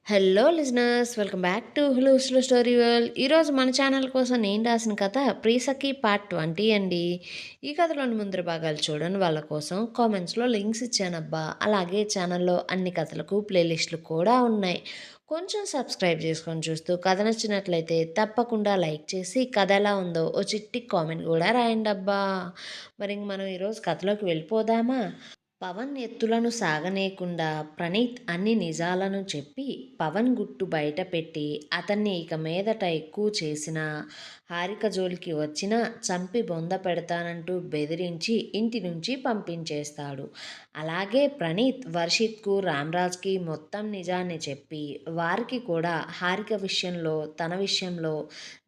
Hello listeners, welcome back to hulu slow story world. ఈరోజు మన channel కోసం నేను రాసిన కథ ప్రీసఖి పార్ట్ 20 అండి. ఈ కథలోని ముందర భాగాలు చూడని వాళ్ళ కోసం కామెంట్స్లో లింక్స్ ఇచ్చానబ్బా. అలాగే ఛానల్లో అన్ని కథలకు ప్లేలిస్టులు కూడా ఉన్నాయి. కొంచెం సబ్స్క్రైబ్ చేసుకొని చూస్తూ కథ నచ్చినట్లయితే తప్పకుండా లైక్ చేసి కథ ఎలా ఉందో ఓ చిట్టి కామెంట్ కూడా రాయండి అబ్బా. మరి ఇంక మనం ఈరోజు కథలోకి వెళ్ళిపోదామా? పవన్ ఎత్తులను సాగనీయకుండా ప్రణీత్ అన్ని నిజాలను చెప్పి పవన్ గుట్టు బయటపెట్టి అతన్ని ఇక మీదట ఎక్కువ చేసినా హారిక జోలికి వచ్చినా చంపి బొంద పెడతానంటూ బెదిరించి ఇంటి నుంచి పంపించేస్తాడు. అలాగే ప్రణీత్ వర్షిత్కు రామ్రాజ్కి మొత్తం నిజాన్ని చెప్పి వారికి కూడా హారిక విషయంలో తన విషయంలో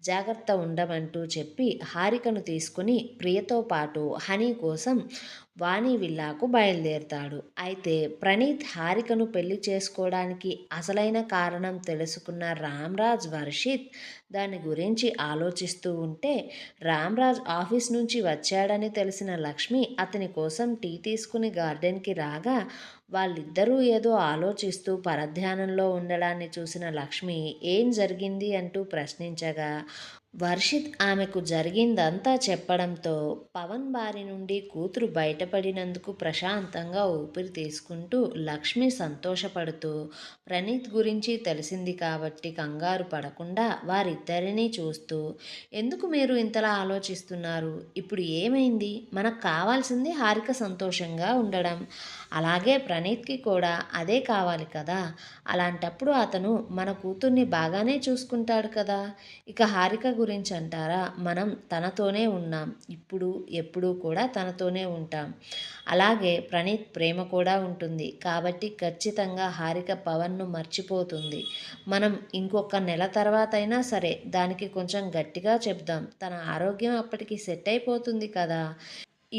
జాగ్రత్త ఉండమంటూ చెప్పి హారికను తీసుకుని ప్రియతో పాటు హనీ కోసం వాణి విల్లాకు బయలుదేరుతాడు. అయితే ప్రణీత్ హారికను పెళ్లి చేసుకోవడానికి అసలైన కారణం తెలుసుకున్న రామ్రాజ్ వర్షిత్ దాని గురించి ఆలోచిస్తూ ఉంటే రామ్రాజ్ ఆఫీస్ నుంచి వచ్చాడని తెలిసిన లక్ష్మి అతని కోసం టీ తీసుకుని గార్డెన్కి రాగా వాళ్ళిద్దరూ ఏదో ఆలోచిస్తూ పరధ్యానంలో ఉండడాన్ని చూసిన లక్ష్మి ఏం జరిగింది అంటూ ప్రశ్నించగా వర్షిత్ ఆమెకు జరిగిందంతా చెప్పడంతో పవన్ బారి నుండి కూతురు బయటపడినందుకు ప్రశాంతంగా ఊపిరి తీసుకుంటూ లక్ష్మి సంతోషపడుతూ ప్రణీత్ గురించి తెలిసింది కాబట్టి కంగారు పడకుండా వారిద్దరినీ చూస్తూ ఎందుకు మీరు ఇంతలా ఆలోచిస్తున్నారు? ఇప్పుడు ఏమైంది? మనకు కావాల్సింది హారిక సంతోషంగా ఉండడం. అలాగే ప్రణీత్కి కూడా అదే కావాలి కదా. అలాంటప్పుడు అతను మన కూతుర్ని బాగానే చూసుకుంటాడు కదా. ఇక హారిక గురించి అంటారా, మనం తనతోనే ఉన్నాం, ఇప్పుడు ఎప్పుడూ కూడా తనతోనే ఉంటాం. అలాగే ప్రణీత్ ప్రేమ కూడా ఉంటుంది కాబట్టి ఖచ్చితంగా హారిక పవన్ను మర్చిపోతుంది. మనం ఇంకొక నెల తర్వాత అయినా సరే దానికి కొంచెం గట్టిగా చెప్దాం, తన ఆరోగ్యం అప్పటికి సెట్ అయిపోతుంది కదా.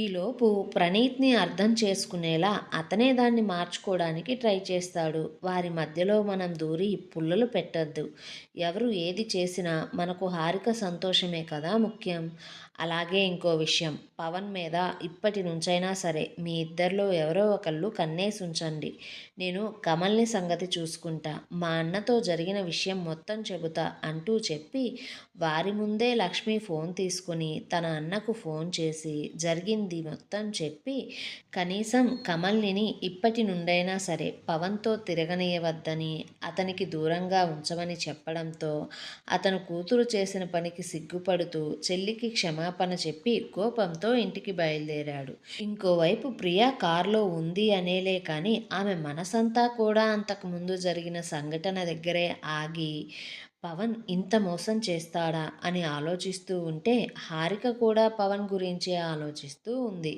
ఈలోపు ప్రణీత్ని అర్థం చేసుకునేలా అతనే దాన్ని మార్చుకోవడానికి ట్రై చేస్తాడు. వారి మధ్యలో మనం దూరి పుల్లలు పెట్టద్దు. ఎవరు ఏది చేసినా మనకు హారిక సంతోషమే కదా ముఖ్యం. అలాగే ఇంకో విషయం, పవన్ మీద ఇప్పటి నుంచైనా సరే మీ ఇద్దరిలో ఎవరో ఒకళ్ళు కన్నేసి ఉంచండి. నేను కమల్ని సంగతి చూసుకుంటా, మా అన్నతో జరిగిన విషయం మొత్తం చెబుతా అంటూ చెప్పి వారి ముందే లక్ష్మి ఫోన్ తీసుకుని తన అన్నకు ఫోన్ చేసి జరిగింది మొత్తం చెప్పి కనీసం కమల్నిని ఇప్పటి నుండైనా సరే పవన్తో తిరగనీయవద్దని అతనికి దూరంగా ఉంచమని చెప్పడంతో అతను కూతురు చేసిన పనికి సిగ్గుపడుతూ చెల్లికి క్షమాపణ చెప్పి కోపంతో ఇంటికి బయలుదేరాడు. ఇంకోవైపు ప్రియా కారులో ఉంది అనేలే కానీ ఆమె మనసంతా కూడా అంతకుముందు జరిగిన సంఘటన దగ్గరే ఆగి పవన్ ఇంత మోసం చేస్తాడా అని ఆలోచిస్తూ ఉంటే హారిక కూడా పవన్ గురించే ఆలోచిస్తూ ఉంది.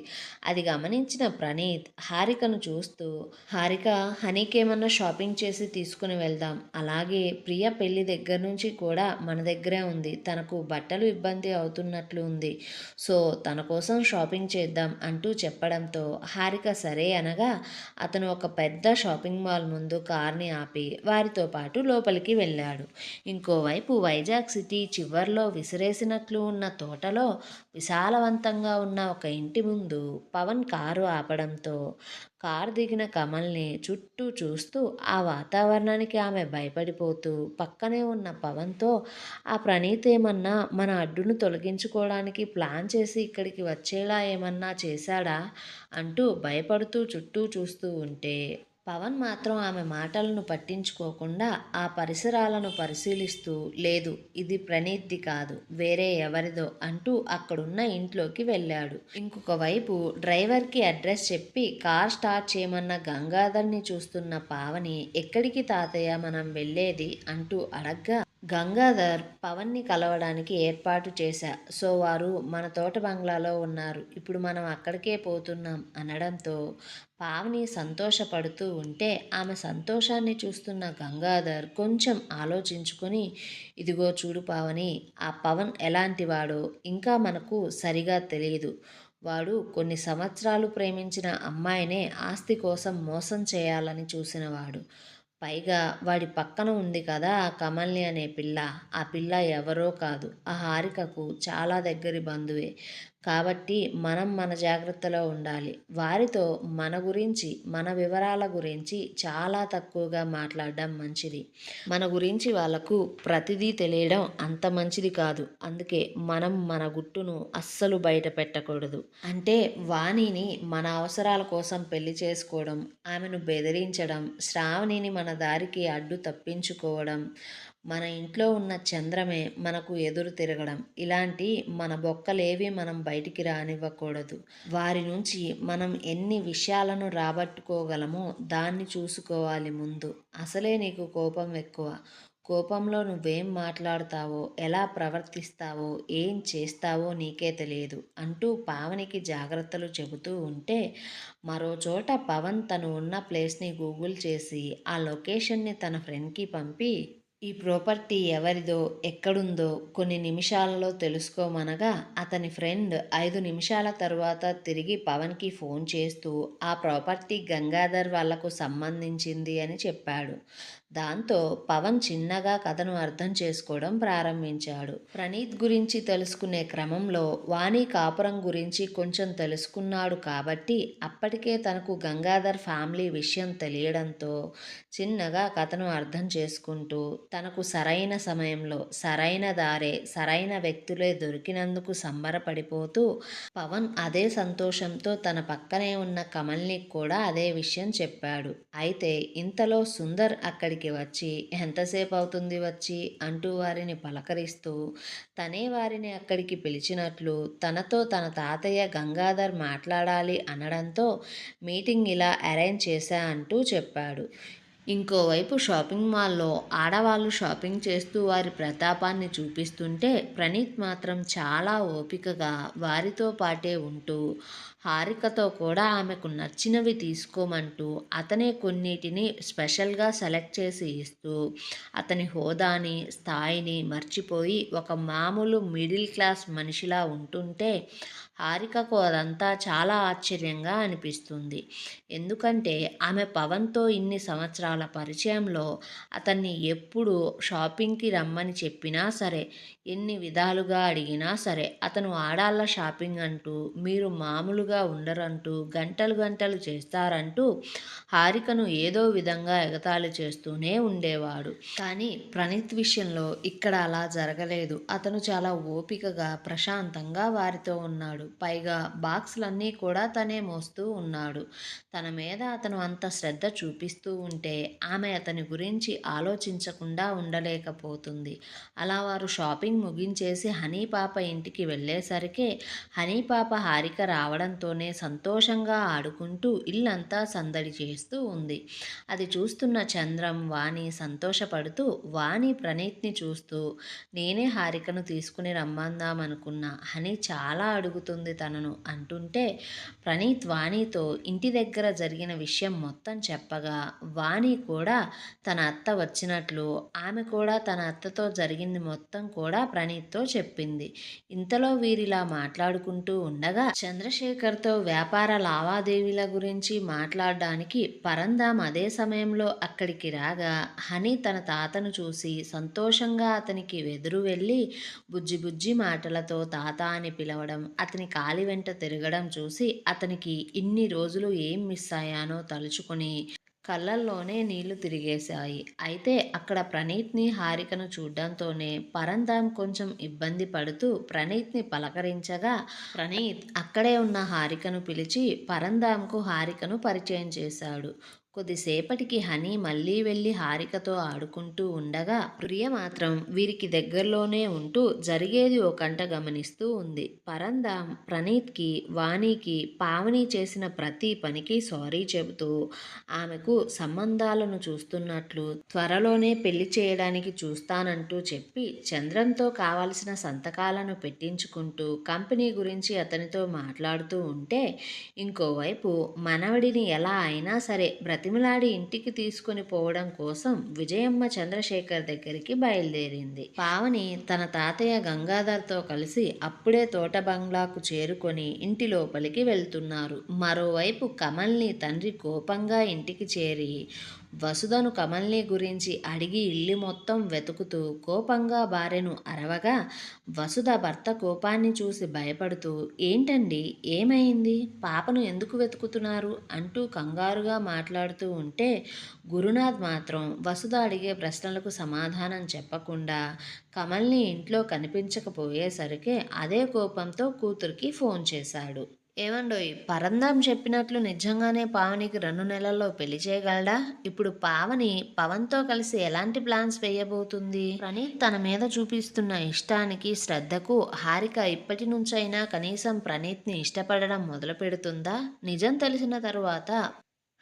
అది గమనించిన ప్రణీత్ హారికను చూస్తూ, హారిక, హనీకేమన్నా షాపింగ్ చేసి తీసుకుని వెళ్దాం. అలాగే ప్రియ పెళ్లి దగ్గర నుంచి కూడా మన దగ్గరే ఉంది, తనకు బట్టలు ఇబ్బంది అవుతున్నట్లు ఉంది, సో తన కోసం షాపింగ్ చేద్దాం అంటూ చెప్పడంతో హారిక సరే అనగా అతను ఒక పెద్ద షాపింగ్ మాల్ ముందు కార్ని ఆపి వారితో పాటు లోపలికి వెళ్ళాడు. ఇంకోవైపు వైజాగ్ సిటీ చివర్లో విసిరేసినట్లు ఉన్న తోటలో విశాలవంతంగా ఉన్న ఒక ఇంటి ముందు పవన్ కారు ఆపడంతో కారు దిగిన కమల్ని చుట్టూ చూస్తూ ఆ వాతావరణానికి ఆమె భయపడిపోతూ పక్కనే ఉన్న పవన్తో ఆ ప్రణీత్ ఏమన్నా మన అడ్డును తొలగించుకోవడానికి ప్లాన్ చేసి ఇక్కడికి వచ్చేలా ఏమన్నా చేశాడా అంటూ భయపడుతూ చుట్టూ చూస్తూ ఉంటే పవన్ మాత్రం ఆమె మాటలను పట్టించుకోకుండా ఆ పరిసరాలను పరిశీలిస్తూ లేదు, ఇది ప్రణీత్ది కాదు, వేరే ఎవరిదో అంటూ అక్కడున్న ఇంట్లోకి వెళ్ళాడు. ఇంకొక వైపు డ్రైవర్కి అడ్రస్ చెప్పి కార్ స్టార్ట్ చేయమన్న గంగాధర్ని చూస్తున్న పావని ఎక్కడికి తాతయ్య మనం వెళ్ళేది అంటూ అడగ్గా గంగాధర్ పవన్ని కలవడానికి ఏర్పాటు చేశా, సో వారు మన తోట బంగ్లాలో ఉన్నారు, ఇప్పుడు మనం అక్కడికే పోతున్నాం అనడంతో పావని సంతోషపడుతూ ఉంటే ఆమె సంతోషాన్ని చూస్తున్న గంగాధర్ కొంచెం ఆలోచించుకొని ఇదిగో చూడు పావని, ఆ పవన్ ఎలాంటివాడో ఇంకా మనకు సరిగా తెలియదు. వాడు కొన్ని సంవత్సరాలు ప్రేమించిన అమ్మాయినే ఆస్తి కోసం మోసం చేయాలని చూసినవాడు. పైగా వాడి పక్కన ఉంది కదా ఆ కమల్ని అనే పిల్ల, ఆ పిల్ల ఎవరో కాదు, ఆ హారికకు చాలా దగ్గరి బంధువే. కాబట్టి మనం మన జాగ్రత్తలో ఉండాలి. వారితో మన గురించి, మన వివరాల గురించి చాలా తక్కువగా మాట్లాడడం మంచిది. మన గురించి వాళ్ళకు ప్రతిదీ తెలియడం అంత మంచిది కాదు. అందుకే మనం మన గుట్టును అస్సలు బయట పెట్టకూడదు. అంటే వాణిని మన అవసరాల కోసం పెళ్లి చేసుకోవడం, ఆమెను బెదిరించడం, శ్రావణిని మన దారికి అడ్డు తప్పించుకోవడం, మన ఇంట్లో ఉన్న చంద్రమే మనకు ఎదురు తిరగడం, ఇలాంటి మన బొక్కలేవి మనం బయటికి రానివ్వకూడదు. వారి నుంచి మనం ఎన్ని విషయాలను రాబట్టుకోగలమో దాన్ని చూసుకోవాలి ముందు. అసలే నీకు కోపం ఎక్కువ. కోపంలో నువ్వేం మాట్లాడతావో, ఎలా ప్రవర్తిస్తావో, ఏం చేస్తావో నీకే తెలియదు అంటూ పావనికి జాగ్రత్తలు చెబుతూ ఉంటే, మరో చోట పవన్ తను ఉన్న ప్లేస్ని గూగుల్ చేసి ఆ లొకేషన్ని తన ఫ్రెండ్కి పంపి, ఈ ప్రాపర్టీ ఎవరిదో, ఎక్కడుందో కొన్ని నిమిషాలలో తెలుసుకోమనగా, అతని ఫ్రెండ్ 5 నిమిషాల తరువాత తిరిగి పవన్కి ఫోన్ చేస్తూ ఆ ప్రాపర్టీ గంగాధర్ వాళ్లకు సంబంధించింది అని చెప్పాడు. దాంతో పవన్ చిన్నగా కథను అర్థం చేసుకోవడం ప్రారంభించాడు. ప్రణీత్ గురించి తెలుసుకునే క్రమంలో వాణి కాపురం గురించి కొంచెం తెలుసుకున్నాడు కాబట్టి అప్పటికే తనకు గంగాధర్ ఫ్యామిలీ విషయం తెలియడంతో చిన్నగా కథను అర్థం చేసుకుంటూ తనకు సరైన సమయంలో సరైన దారే, సరైన వ్యక్తులే దొరికినందుకు సంబరపడిపోతూ పవన్ అదే సంతోషంతో తన పక్కనే ఉన్న కమల్ని కూడా అదే విషయం చెప్పాడు. అయితే ఇంతలో సుందర్ అక్కడికి వచ్చి ఎంతసేపు అవుతుంది వచ్చి అంటూ వారిని పలకరిస్తూ తనే వారిని అక్కడికి పిలిచినట్లు, తనతో తన తాతయ్య గంగాధర్ మాట్లాడాలి అనడంతో మీటింగ్ ఇలా అరేంజ్ చేశా అంటూ చెప్పాడు. ఇంకోవైపు షాపింగ్ మాల్లో ఆడవాళ్ళు షాపింగ్ చేస్తూ వారి ప్రతాపాన్ని చూపిస్తుంటే ప్రణీత్ మాత్రం చాలా ఓపికగా వారితో పాటే ఉంటూ హారికతో కూడా ఆమెకు నచ్చినవి తీసుకోమంటూ అతనే కొన్నిటిని స్పెషల్గా సెలెక్ట్ చేసి ఇస్తూ అతని హోదాని, స్థాయిని మర్చిపోయి ఒక మామూలు మిడిల్ క్లాస్ మనిషిలా ఉంటుంటే హారికకు అదంతా చాలా ఆశ్చర్యంగా అనిపిస్తుంది. ఎందుకంటే ఆమె పవన్తో ఇన్ని సంవత్సరాల పరిచయంలో అతన్ని ఎప్పుడు షాపింగ్కి రమ్మని చెప్పినా సరే, ఎన్ని విధాలుగా అడిగినా సరే అతను ఆడాళ్ళ షాపింగ్ అంటూ, మీరు మామూలుగా ఉండరంటూ, గంటలు గంటలు చేస్తారంటూ హారికను ఏదో విధంగా ఎగతాళి చేస్తూనే ఉండేవాడు. కానీ ప్రణీత్ విషయంలో ఇక్కడ అలా జరగలేదు. అతను చాలా ఓపికగా ప్రశాంతంగా వారితో ఉన్నాడు. పైగా బాక్సులన్నీ కూడా తనే మోస్తూ ఉన్నాడు. తన మీద అతను అంత శ్రద్ధ చూపిస్తూ ఉంటే ఆమె అతని గురించి ఆలోచించకుండా ఉండలేకపోతుంది. అలా వారు షాపింగ్ ముగించేసి హనీ పాప ఇంటికి వెళ్ళేసరికే హనీ పాప హారిక రావడంతోనే సంతోషంగా ఆడుకుంటూ ఇల్లంతా సందడి చేస్తూ ఉంది. అది చూస్తున్న చంద్రం, వాణి సంతోషపడుతూ వాణి ప్రణీత్ని చూస్తూ నేనే హారికను తీసుకుని రమ్మందామనుకున్నా, హనీ చాలా అడుగుతుంది తనను అంటుంటే ప్రణీత్ వాణితో ఇంటి దగ్గర జరిగిన విషయం మొత్తం చెప్పగా వాణి కూడా తన అత్త వచ్చినట్లు, ఆమె కూడా తన అత్తతో జరిగింది మొత్తం కూడా ప్రణీత్తో చెప్పింది. ఇంతలో వీరిలా మాట్లాడుకుంటూ ఉండగా చంద్రశేఖర్తో వ్యాపార లావాదేవీల గురించి మాట్లాడడానికి పరంధాం అదే సమయంలో అక్కడికి రాగా హనీ తన తాతను చూసి సంతోషంగా అతనికి ఎదురు వెళ్ళి బుజ్జి బుజ్జి మాటలతో తాత అని పిలవడం, అతని కాలి వెంట తిరగడం చూసి అతనికి ఇన్ని రోజులు ఏం మిస్ అయ్యానో తలుచుకొని కళ్ళల్లోనే నీళ్లు తిరిగేశాయి. అయితే అక్కడ ప్రణీత్ని, హారికను చూడ్డంతోనే పరంధాం కొంచెం ఇబ్బంది పడుతూ ప్రణీత్ని పలకరించగా ప్రణీత్ అక్కడే ఉన్న హారికను పిలిచి పరంధాంకు హారికను పరిచయం చేశాడు. కొద్దిసేపటికి హనీ మళ్ళీ వెళ్ళి హారికతో ఆడుకుంటూ ఉండగా ప్రియ మాత్రం వీరికి దగ్గరలోనే ఉంటూ జరిగేది ఓ కంట గమనిస్తూ ఉంది. పరంధాం ప్రణీత్కి, వాణికి పావని చేసిన ప్రతి పనికి సారీ చెబుతూ ఆమెకు సంబంధాలను చూస్తున్నట్లు, త్వరలోనే పెళ్లి చేయడానికి చూస్తానంటూ చెప్పి చంద్రంతో కావలసిన సంతకాలను పెట్టించుకుంటూ కంపెనీ గురించి అతనితో మాట్లాడుతూ ఉంటే, ఇంకోవైపు మనవడిని ఎలా అయినా సరే బ్రతిమలాడి ఇంటికి తీసుకుని పోవడం కోసం విజయమ్మ చంద్రశేఖర్ దగ్గరికి బయలుదేరింది. పావని తన తాతయ్య గంగాధర్తో కలిసి అప్పుడే తోట బంగ్లాకు చేరుకొని ఇంటి లోపలికి వెళ్తున్నారు. మరోవైపు కమల్ని తండ్రి కోపంగా ఇంటికి చేరి వసుధను కమల్ని గురించి అడిగి ఇల్లు మొత్తం వెతుకుతూ కోపంగా భార్యను అరవగా వసుధ భర్త కోపాన్ని చూసి భయపడుతూ ఏంటండి ఏమైంది పాపను ఎందుకు వెతుకుతున్నారు అంటూ కంగారుగా మాట్లాడుతూ ఉంటే గురునాథ్ మాత్రం వసుధ అడిగే ప్రశ్నలకు సమాధానం చెప్పకుండా కమల్ని ఇంట్లో కనిపించకపోయేసరికి అదే కోపంతో కూతురికి ఫోన్ చేశాడు. ఏమండోయ్ పరంధాం చెప్పినట్లు నిజంగానే పావనికి 2 నెలల్లో పెళ్లి చేయగలడా? ఇప్పుడు పావని పవన్‌తో కలిసి ఎలాంటి ప్లాన్స్ వేయబోతుంది? ప్రణీత్ తన మీద చూపిస్తున్న ఇష్టానికి, శ్రద్ధకు హారిక ఇప్పటి నుంచైనా కనీసం ప్రణీత్‌ని ఇష్టపడడం మొదలుపెడుతుందా? నిజం తెలిసిన తరువాత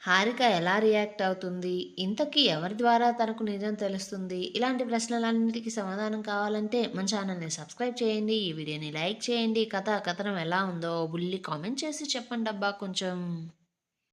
హారిక ఎలా రియాక్ట్ అవుతుంది? ఇంతకీ ఎవరి ద్వారా తనకు నిజం తెలుస్తుంది? ఇలాంటి ప్రశ్నలన్నిటికీ సమాధానం కావాలంటే మన ఛానల్‌ని సబ్స్క్రైబ్ చేయండి. ఈ వీడియోని లైక్ చేయండి. కథనం ఎలా ఉందో బుల్లి కామెంట్ చేసి చెప్పండబ్బా కొంచెం.